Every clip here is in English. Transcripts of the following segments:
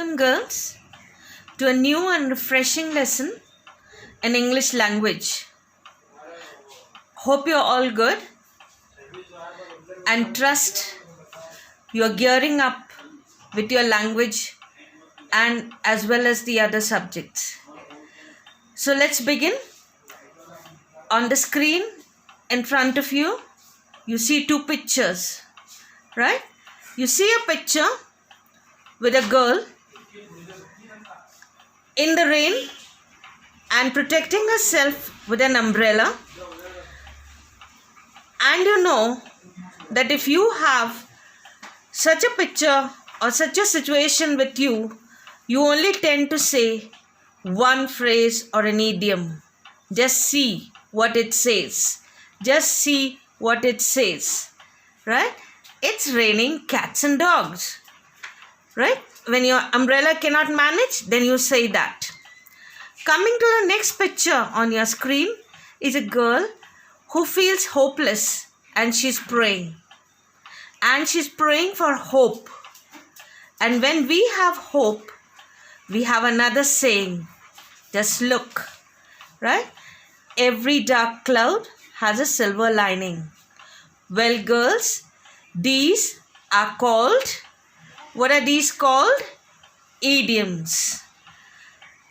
Welcome, girls, to a new and refreshing lesson in English language. Hope you're all good and trust you're gearing up with your language and as well as the other subjects. So let's begin. On the screen in front of you, you see two pictures, right? You see a picture with a girl in the rain and protecting herself with an umbrella. And you know that if you have such a picture or such a situation with you, you only tend to say one phrase or an idiom. Just see what it says. Just see what it says, right? It's raining cats and dogs, right? When your umbrella cannot manage, then you say that. Coming to the next picture on your screen is a girl who feels hopeless and she's praying. And she's praying for hope. And when we have hope, we have another saying. Just look, right? Every dark cloud has a silver lining. Well, girls, these are called, what are these called? Idioms.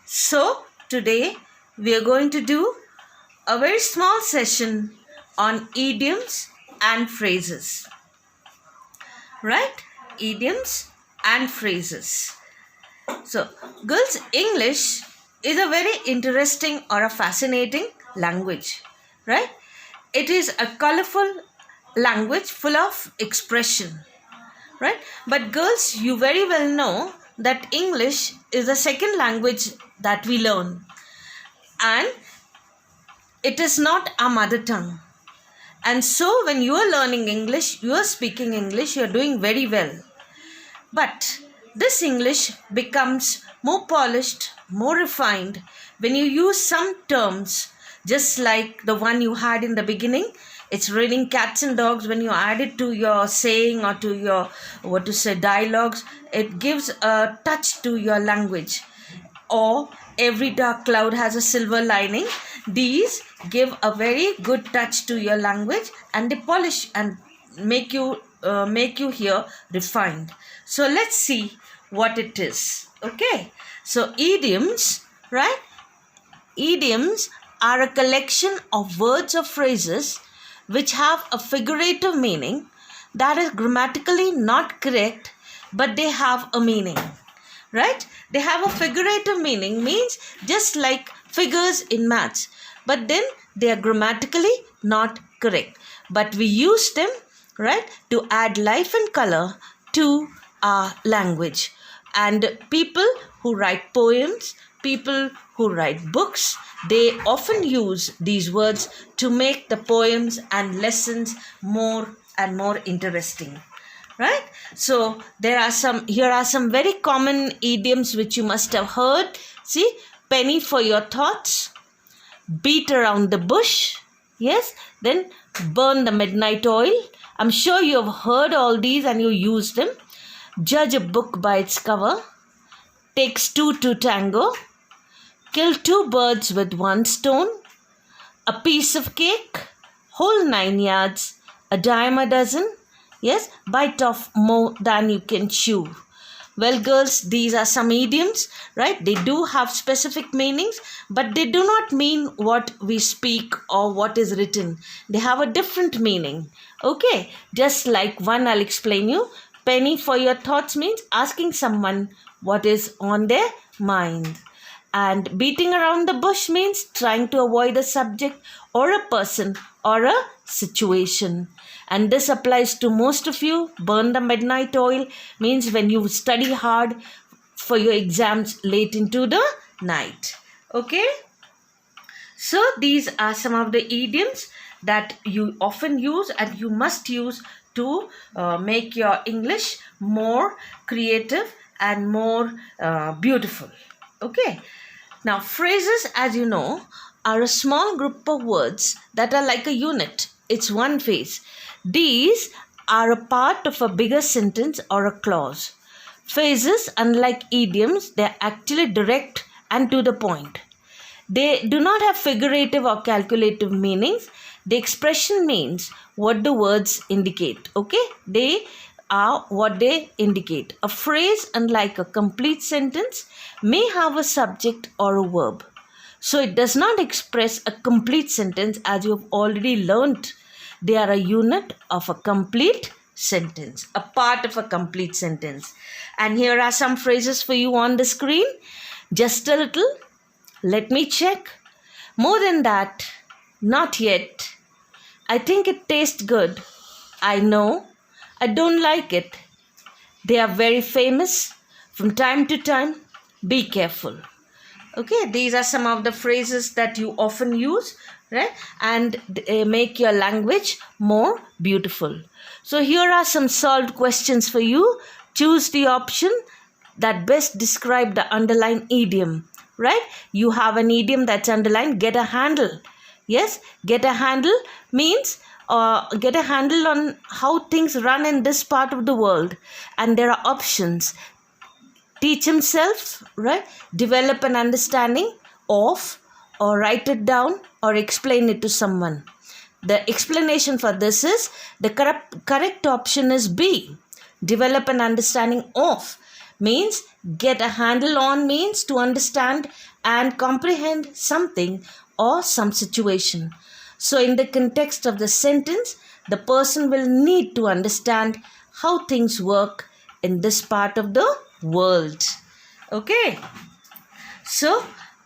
So, today we are going to do a very small session on idioms and phrases. Right? Idioms and phrases. So, girls, English is a very interesting or a fascinating language. Right? It is a colorful language full of expression. Right? But girls, you very well know that English is the second language that we learn. And it is not our mother tongue. And so when you are learning English, you are speaking English, you are doing very well. But this English becomes more polished, more refined when you use some terms, just like the one you had in the beginning. It's raining cats and dogs. When you add it to your saying or to your, dialogues, it gives a touch to your language. Or every dark cloud has a silver lining. These give a very good touch to your language and they polish and make you hear refined. So let's see what it is. Okay. So idioms, right? Idioms are a collection of words or phrases which have a figurative meaning that is grammatically not correct, but they have a meaning. Right? They have a figurative meaning, means just like figures in maths, but then they are grammatically not correct. But we use them, right, to add life and color to our language. And people who write poems, people who write books, they often use these words to make the poems and lessons more and more interesting. Right? So here are some very common idioms which you must have heard. See, penny for your thoughts, beat around the bush, yes, then burn the midnight oil. I'm sure you have heard all these and you use them. Judge a book by its cover, takes two to tango, kill two birds with one stone, a piece of cake, whole 9 yards, a dime a dozen. Yes, bite off more than you can chew. Well, girls, these are some idioms, right? They do have specific meanings, but they do not mean what we speak or what is written. They have a different meaning. Okay, just like one I'll explain you. Penny for your thoughts means asking someone what is on their mind. And beating around the bush means trying to avoid a subject or a person or a situation. And this applies to most of you. Burn the midnight oil means when you study hard for your exams late into the night. Okay? So these are some of the idioms that you often use and you must use to make your English more creative and more beautiful. Okay? Now, phrases, as you know, are a small group of words that are like a unit. It's one phrase. These are a part of a bigger sentence or a clause. Phrases, unlike idioms, they're actually direct and to the point. They do not have figurative or calculative meanings. The expression means what the words indicate. Okay? They are what they indicate. A phrase, unlike a complete sentence, may have a subject or a verb. So it does not express a complete sentence, as you have already learnt. They are a unit of a complete sentence, a part of a complete sentence. And here are some phrases for you on the screen. Just a little. Let me check. More than that. Not yet. I think it tastes good. I know. I don't like it. They are very famous. From time to time, be careful. Okay, these are some of the phrases that you often use, right? And make your language more beautiful. So here are some solved questions for you. Choose the option that best describe the underlined idiom, right? You have an idiom that's underlined, get a handle. Yes, get a handle means get a handle on how things run in this part of the world. And there are options. Teach himself, right? Develop an understanding of, or write it down, or explain it to someone. The explanation for this is, the correct option is B. Develop an understanding of means get a handle on, means to understand and comprehend something or some situation. So in the context of the sentence, the person will need to understand how things work in this part of the world. Okay. So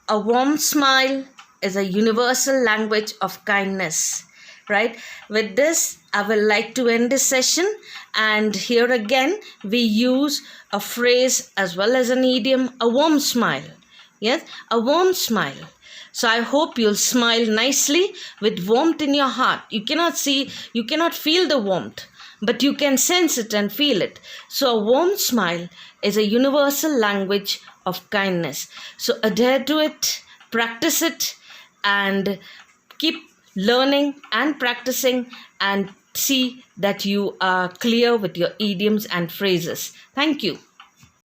a warm smile is a universal language of kindness, right? With this, I will like to end this session. And here again, we use a phrase as well as an idiom, a warm smile. Yes, a warm smile. So I hope you'll smile nicely with warmth in your heart. You cannot feel the warmth, but you can sense it and feel it. So a warm smile is a universal language of kindness. So adhere to it, practice it, and keep learning and practicing, and see that you are clear with your idioms and phrases. Thank you.